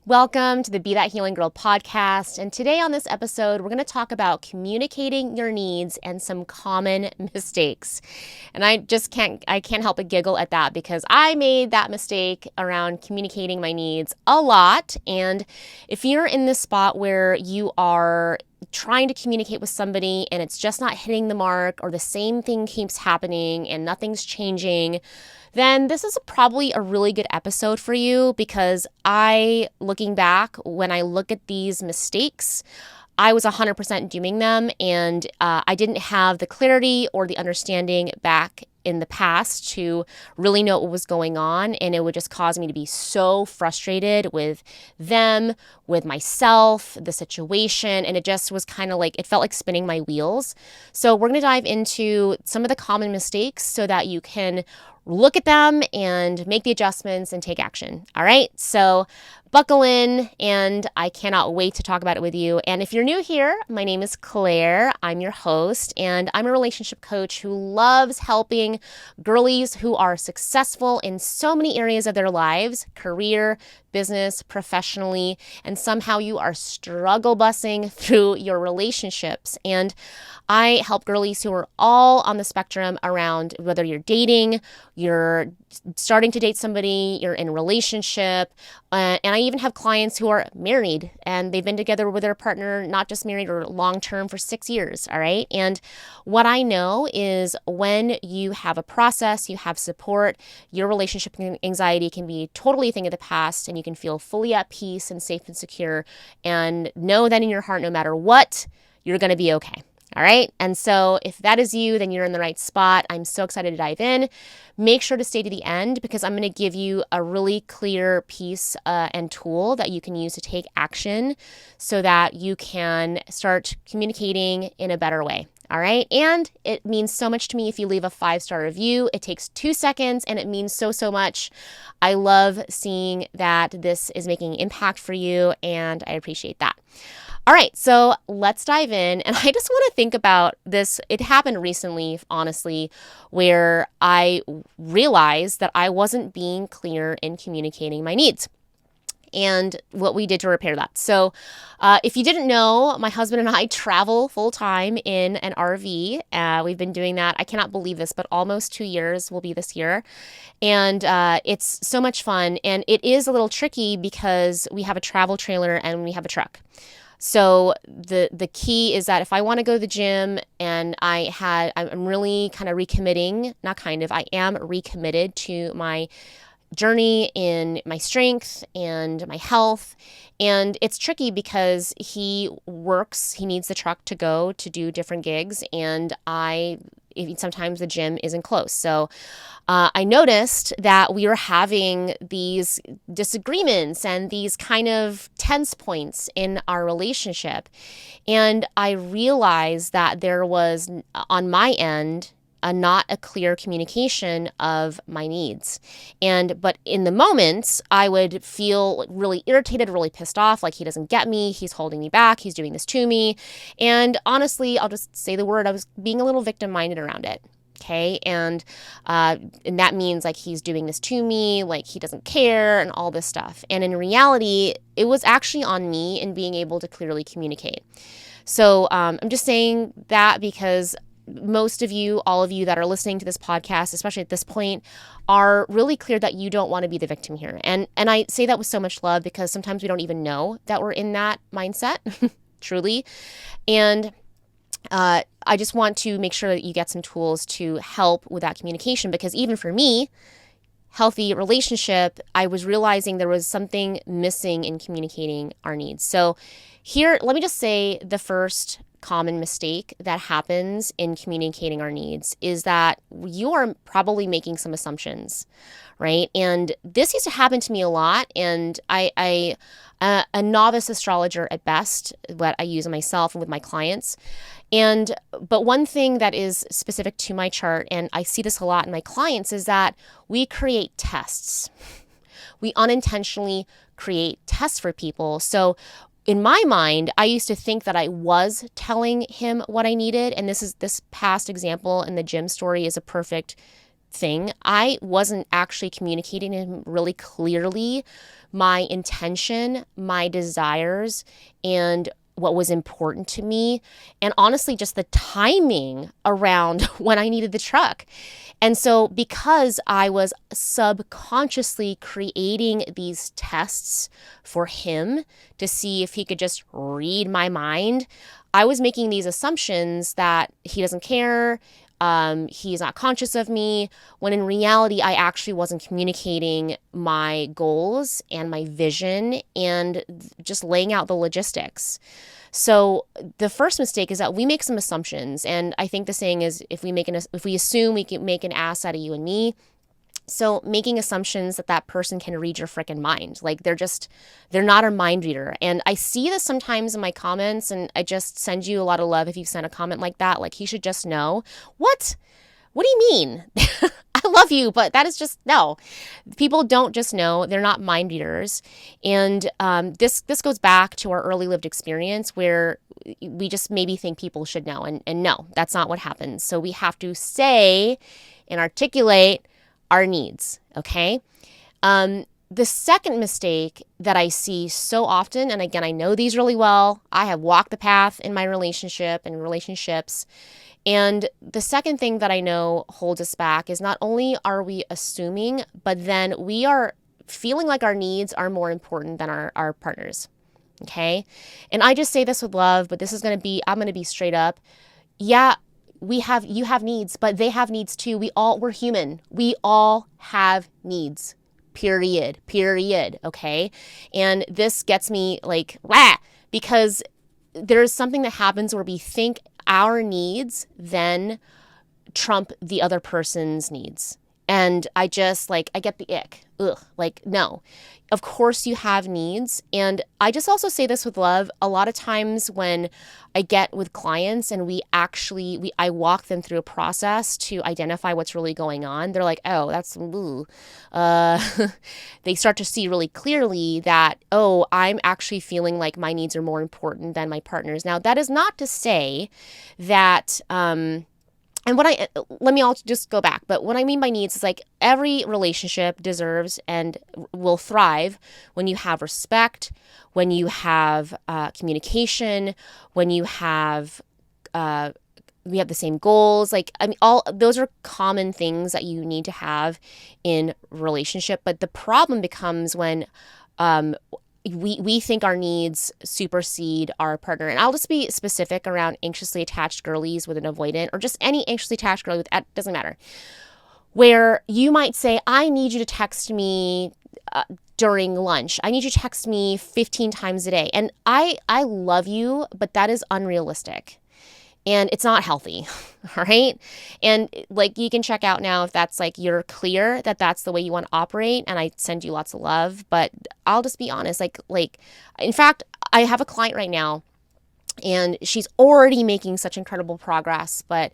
Welcome to the Be That Healing Girl podcast. And today on this episode, we're going to talk about communicating your needs and some common mistakes. And I can't help but giggle at that because I made that mistake around communicating my needs a lot. And if you're in this spot where you are trying to communicate with somebody and it's just not hitting the mark, or the same thing keeps happening and nothing's changing, then this is probably a really good episode for you, because looking back, when I look at these mistakes, I was 100% doing them, and I didn't have the clarity or the understanding back in the past to really know what was going on, and it would just cause me to be so frustrated with them, with myself, the situation, and it just was kind of like, it felt like spinning my wheels. So we're going to dive into some of the common mistakes so that you can look at them and make the adjustments and take action. All right, so buckle in, and I cannot wait to talk about it with you. And if you're new here, my name is Claire. I'm your host, and I'm a relationship coach who loves helping girlies who are successful in so many areas of their lives: career, business, professionally, and somehow you are struggle bussing through your relationships. And I help girlies who are all on the spectrum around whether you're dating, you're starting to date somebody, you're in a relationship, and I even have clients who are married and they've been together with their partner, not just married or long-term, for 6 years, all right? And what I know is when you have a process, you have support, your relationship anxiety can be totally a thing of the past, and you can feel fully at peace and safe and secure, and know that in your heart, no matter what, you're going to be okay. All right. And so if that is you, then you're in the right spot. I'm so excited to dive in. Make sure to stay to the end, because I'm going to give you a really clear piece and tool that you can use to take action so that you can start communicating in a better way. All right. And it means so much to me if you leave a 5-star review. It takes 2 seconds and it means so much. I love seeing that this is making an impact for you, and I appreciate that. All right, so let's dive in. And I just want to think about this. It happened recently, honestly, where I realized that I wasn't being clear in communicating my needs and what we did to repair that. So if you didn't know, my husband and I travel full time in an RV. We've been doing that, I cannot believe this, but almost 2 years will be this year. And it's so much fun. And it is a little tricky because we have a travel trailer and we have a truck. So the key is that if I want to go to the gym and I'm really kind of recommitting, I am recommitted to my journey in my strength and my health. And it's tricky because he needs the truck to go to do different gigs, and sometimes the gym isn't close. So I noticed that we were having these disagreements and these kind of tense points in our relationship. And I realized that there was, on my end, not a clear communication of my needs. But in the moments, I would feel really irritated, really pissed off, like he doesn't get me, he's holding me back, he's doing this to me. And honestly, I'll just say the word, I was being a little victim-minded around it. Okay. And that means like he's doing this to me, like he doesn't care and all this stuff. And in reality, it was actually on me in being able to clearly communicate. So I'm just saying that because most of you, all of you that are listening to this podcast, especially at this point, are really clear that you don't want to be the victim here. And I say that with so much love, because sometimes we don't even know that we're in that mindset, truly. And I just want to make sure that you get some tools to help with that communication, because even for me, healthy relationship, I was realizing there was something missing in communicating our needs. So here, let me just say the first common mistake that happens in communicating our needs is that you are probably making some assumptions, right? And this used to happen to me a lot. And I a novice astrologer at best, what I use on myself and with my clients. But one thing that is specific to my chart, and I see this a lot in my clients, is that we create tests. We unintentionally create tests for people. So in my mind, I used to think that I was telling him what I needed. And this past example in the gym story is a perfect thing. I wasn't actually communicating to him really clearly my intention, my desires, and what was important to me, and honestly, just the timing around when I needed the truck. And so because I was subconsciously creating these tests for him to see if he could just read my mind, I was making these assumptions that he doesn't care, he's not conscious of me, when in reality, I actually wasn't communicating my goals and my vision and just laying out the logistics. So the first mistake is that we make some assumptions. And I think the saying is, if we assume, we can make an ass out of you and me. So making assumptions that person can read your freaking mind. Like they're not a mind reader. And I see this sometimes in my comments, and I just send you a lot of love if you send a comment like that. Like, he should just know. What do you mean? I love you, but that is just, no. People don't just know. They're not mind readers. And this goes back to our early lived experience where we just maybe think people should know. And no, that's not what happens. So we have to say and articulate our needs, okay? The second mistake that I see so often, and again, I know these really well. I have walked the path in my relationship and relationships. And the second thing that I know holds us back is not only are we assuming, but then we are feeling like our needs are more important than our partners, okay? And I just say this with love, but I'm going to be straight up. Yeah, you have needs, but they have needs too. We're human. We all have needs, period, okay? And this gets me like, because there's something that happens where we think our needs then trump the other person's needs. And I get the ick. Ugh, like, no. Of course you have needs. And I just also say this with love. A lot of times when I get with clients and I walk them through a process to identify what's really going on, they're like, oh, that's, they start to see really clearly that, oh, I'm actually feeling like my needs are more important than my partner's. Now, that is not to say that, let me all just go back. But what I mean by needs is like every relationship deserves and will thrive when you have respect, when you have communication, when you have, we have the same goals. Like, I mean, all those are common things that you need to have in relationship. But the problem becomes when, we think our needs supersede our partner. And I'll just be specific around anxiously attached girlies with an avoidant, or just any anxiously attached girl doesn't matter. Where you might say, I need you to text me during lunch. I need you to text me 15 times a day. And I love you, but that is unrealistic. And it's not healthy, all right? And like, you can check out now if that's like, you're clear that that's the way you want to operate, and I send you lots of love. But I'll just be honest, like, in fact, I have a client right now, and she's already making such incredible progress, and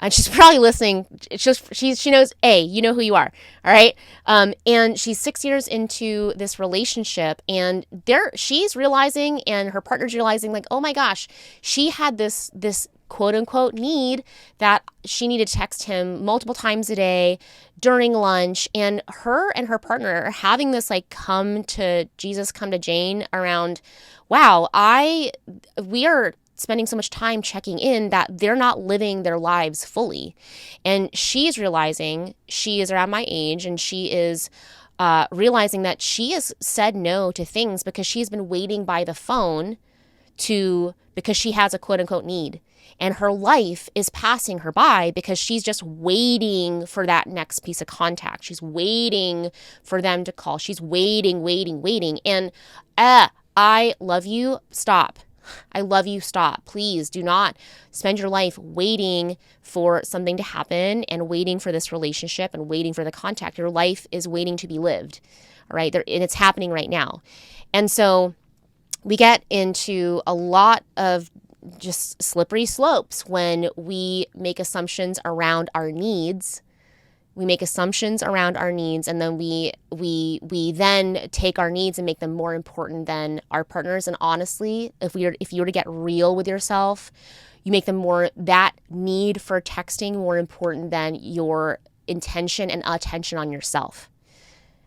she's probably listening. It's just, she knows, you know who you are. All right. And she's 6 years into this relationship, and she's realizing, and her partner's realizing, like, oh my gosh, she had this quote unquote need that she needed to text him multiple times a day during lunch. And her partner are having this like come to Jesus, come to Jane around, wow, we are spending so much time checking in that they're not living their lives fully. And she's realizing, she is around my age, and she is realizing that she has said no to things because she's been waiting by the phone because she has a quote unquote need. And her life is passing her by because she's just waiting for that next piece of contact. She's waiting for them to call. She's waiting. And I love you. Stop. I love you. Stop. Please do not spend your life waiting for something to happen and waiting for this relationship and waiting for the contact. Your life is waiting to be lived. All right. And it's happening right now. And so we get into a lot of just slippery slopes when we make assumptions around our needs. We make assumptions around our needs, and then we then take our needs and make them more important than our partners. And honestly, if you were to get real with yourself, you make them that need for texting more important than your intention and attention on yourself.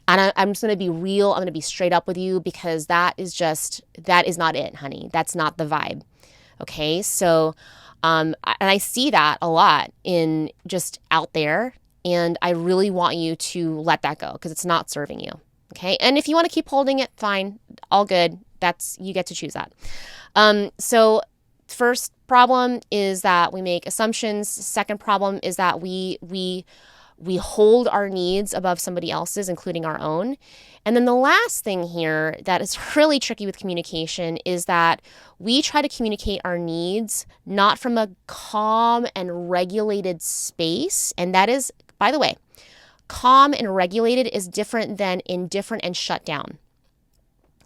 And I'm just going to be real. I'm going to be straight up with you, because that is not it, honey. That's not the vibe. Okay. So, and I see that a lot in just out there, and I really want you to let that go, because it's not serving you. Okay. And if you want to keep holding it, fine, all good. You get to choose that. So first problem is that we make assumptions. Second problem is that we hold our needs above somebody else's, including our own. And then the last thing here that is really tricky with communication is that we try to communicate our needs not from a calm and regulated space. And that is, by the way, calm and regulated is different than indifferent and shut down.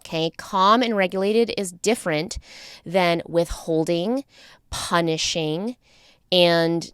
Okay, calm and regulated is different than withholding, punishing, and,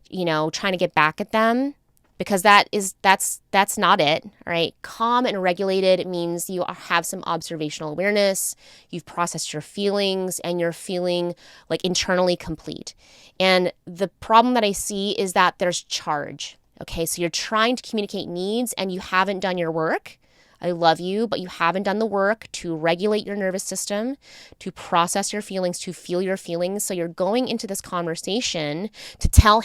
trying to get back at them, because that's not it, all right? Calm and regulated means you have some observational awareness, you've processed your feelings, and you're feeling like internally complete. And the problem that I see is that there's charge. Okay, so you're trying to communicate needs and you haven't done your work. I love you, but you haven't done the work to regulate your nervous system, to process your feelings, to feel your feelings. So you're going into this conversation to tell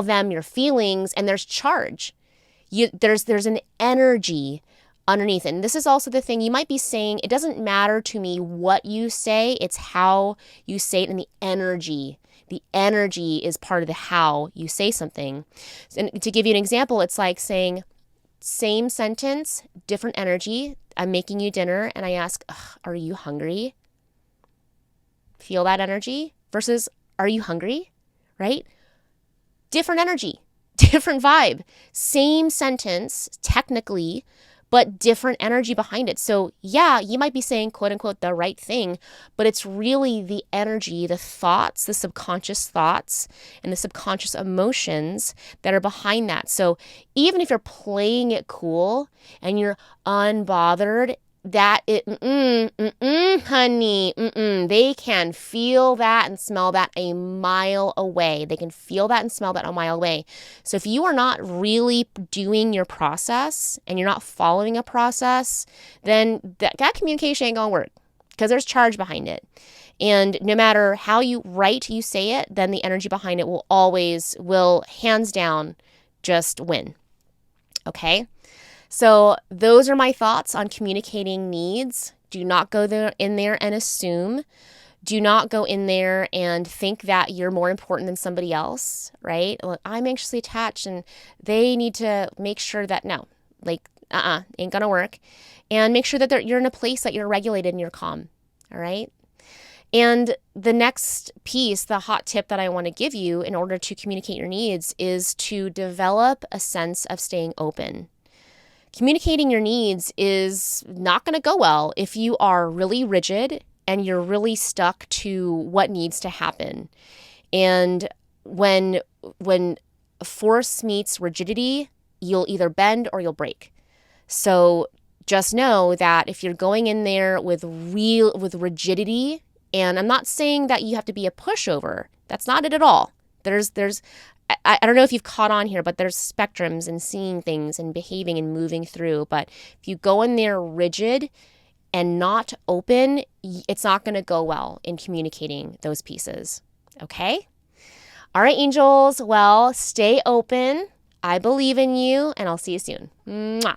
them your feelings, and there's charge. There's an energy underneath. And this is also the thing you might be saying, it doesn't matter to me what you say, it's how you say it and the energy. The energy is part of the how you say something. And to give you an example, it's like saying, same sentence, different energy. I'm making you dinner and I ask, are you hungry? Feel that energy versus, are you hungry? Right? Different energy, different vibe. Same sentence, technically, but different energy behind it. So yeah, you might be saying, quote unquote, the right thing, but it's really the energy, the thoughts, the subconscious thoughts and the subconscious emotions that are behind that. So even if you're playing it cool and you're unbothered, honey, they can feel that and smell that a mile away. They can feel that and smell that a mile away. So if you are not really doing your process and you're not following a process, then that communication ain't gonna work, because there's charge behind it. And no matter how you say it, then the energy behind it will hands down just win. Okay? So those are my thoughts on communicating needs. Do not go in there and assume. Do not go in there and think that you're more important than somebody else, right? Well, I'm anxiously attached and they need to make sure that ain't gonna work. And make sure that you're in a place that you're regulated and you're calm, all right? And the next piece, the hot tip that I want to give you in order to communicate your needs, is to develop a sense of staying open. Communicating your needs is not going to go well if you are really rigid and you're really stuck to what needs to happen. And when force meets rigidity, you'll either bend or you'll break. So just know that if you're going in there with rigidity, and I'm not saying that you have to be a pushover. That's not it at all. I don't know if you've caught on here, but there's spectrums in seeing things and behaving and moving through. But if you go in there rigid and not open, it's not going to go well in communicating those pieces. Okay? All right, angels. Well, stay open. I believe in you, and I'll see you soon. Mwah.